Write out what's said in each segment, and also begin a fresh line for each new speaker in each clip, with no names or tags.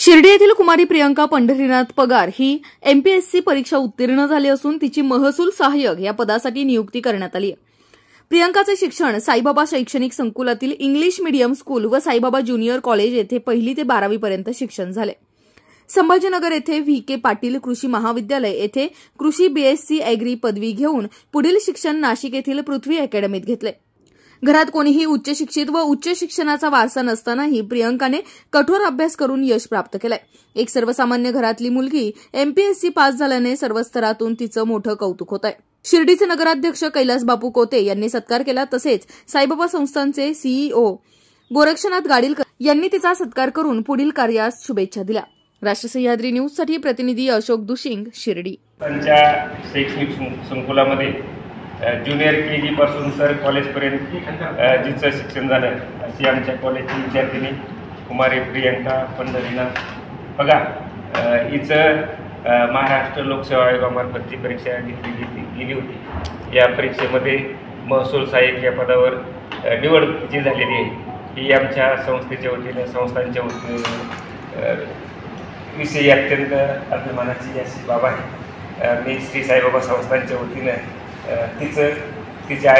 शिर्डी येथील कुमारी प्रियंका पंढरीनाथ पगार ही एमपीएससी परीक्षा उत्तीर्ण झाली असून तिची महसूल सहाय्यक या पदासाठी नियुक्ती करण्यात आली आहे। प्रियंकाचे शिक्षण साईबाबा शैक्षणिक संकुलातील इंग्लिश मीडियम स्कूल व साईबाबा ज्युनियर कॉलेज येथे 1ली ते 12वी पर्यंत शिक्षण झाले। संभाजीनगर येथे व्ही.के. पाटील कृषी महाविद्यालय येथे कृषी बीएससी ॲग्री पदवी घेऊन पुढील शिक्षण नाशिक येथील पृथ्वी अकॅडमीत घेतले। घरात कोणीही उच्च शिक्षित व उच्च शिक्षणाचा वारसा नसतानाही प्रियंकाने कठोर अभ्यास करून यश प्राप्त केलंय। एक सर्वसामान्य घरातली मुलगी एमपीएससी पास झाल्याने सर्व स्तरातून तिचं मोठं कौतुक होत आहे। शिर्डीचे नगराध्यक्ष कैलास बापू कोते यांनी सत्कार केला, तसेच साईबाबा संस्थांचे सीईओ गोरक्षनाथ गाडीलकर यांनी तिचा सत्कार करून पुढील कार्यास शुभेच्छा दिल्या। राष्ट्र सह्याद्री न्यूजसाठी प्रतिनिधी अशोक दुशिंग, शिर्डी।
शैक्षणिक संकुलामध्ये ज्युनियर केजी पासून तर कॉलेजपर्यंत जिचं शिक्षण झालं अशी आमच्या कॉलेजची विद्यार्थिनी कुमारी प्रियंका पंढरीनाथ पगार हिचं महाराष्ट्र लोकसेवा आयोगामार्फत ती परीक्षा गेली होती। या परीक्षेमध्ये महसूल सहाय्यक या पदावर निवड जी झालेली आहे ही आमच्या संस्थेच्या वतीने संस्थांच्या वतीने विषयी अत्यंत अभिमानाची अशी बाब आहे। मी श्री साईबाबा संस्थांच्या वतीनं तिच्या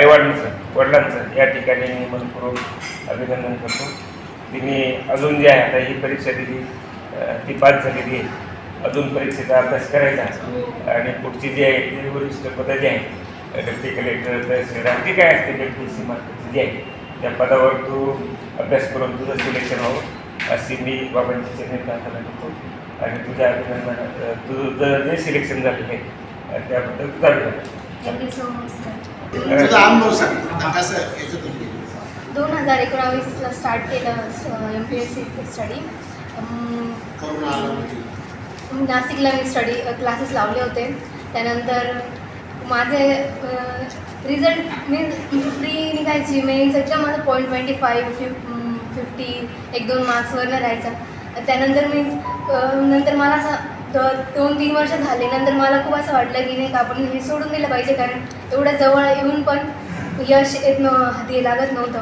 वडिलांचं या ठिकाणी मनपूर्वक अभिनंदन करतो। तिने अजून जे आहे आता ही परीक्षा दिली ती पास झालेली आहे, अजून परीक्षेचा अभ्यास करायचा आणि पुढची जी आहे ती वरिष्ठ पदं जी आहे डेप्टी कलेक्टर तहसीलदार जी काय असते एमपीएससी मार्फत जी आहे त्या पदावर तू अभ्यास करून तुझं सिलेक्शन व्हावं अशी मी बाबांची चरणी प्रार्थना करतो आणि तुझ्या अभिनंदन तुझं जे सिलेक्शन झालेलं आहे त्याबद्दल तुझा अभिनंदन।
Thank you so much sir. 2019ला स्टार्ट केलं एमपीएससी स्टडी। नाशिकला मी क्लासेस लावले होते। त्यानंतर माझे रिझल्ट मी प्री निघायची मेन्स एकदम माझं 0.25 50 1-2 मार्क्सवरनं राहायचा। त्यानंतर नंतर मला असं 2-3 वर्ष झाले, नंतर मला खूप असं वाटलं की नाही का आपण हे सोडून दिलं पाहिजे, कारण एवढं जवळ येऊन पण यश हाती लागत नव्हतं।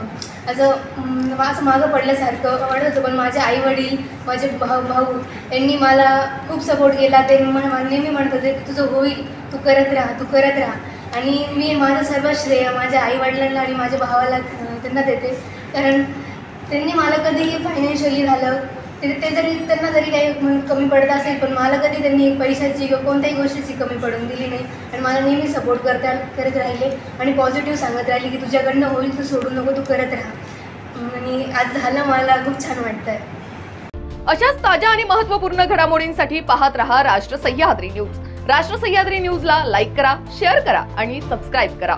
असं मागं पडल्यासारखं वाटत होतं। पण माझे आईवडील माझे भाऊ यांनी मला खूप सपोर्ट केला। ते नेहमी म्हणत होते की तुझं होईल, तू करत राहा आणि मी माझं सर्व श्रेय माझ्या आईवडिलांना आणि माझ्या भावाला त्यांना देते, कारण त्यांनी मला कधीही फायनान्शियली झालं त्यांना जरी काही कमी पडत असेल पण मला कधी त्यांनी पैशाची किंवा कोणत्याही गोष्टीची कमी पडून दिली नाही आणि मला नेहमी सपोर्ट करत राहिले आणि पॉझिटिव्ह सांगत राहिले की तुझ्याकडनं होईल, तू सोडू नको, तू करत राहा। आणि आज झालं, मला खूप छान वाटतंय।
अशाच ताज्या आणि महत्त्वपूर्ण घडामोडींसाठी पाहत रहा राष्ट्र सह्याद्री न्यूज। राष्ट्र सह्याद्री न्यूजला लाईक करा, शेअर करा आणि सबस्क्राईब करा।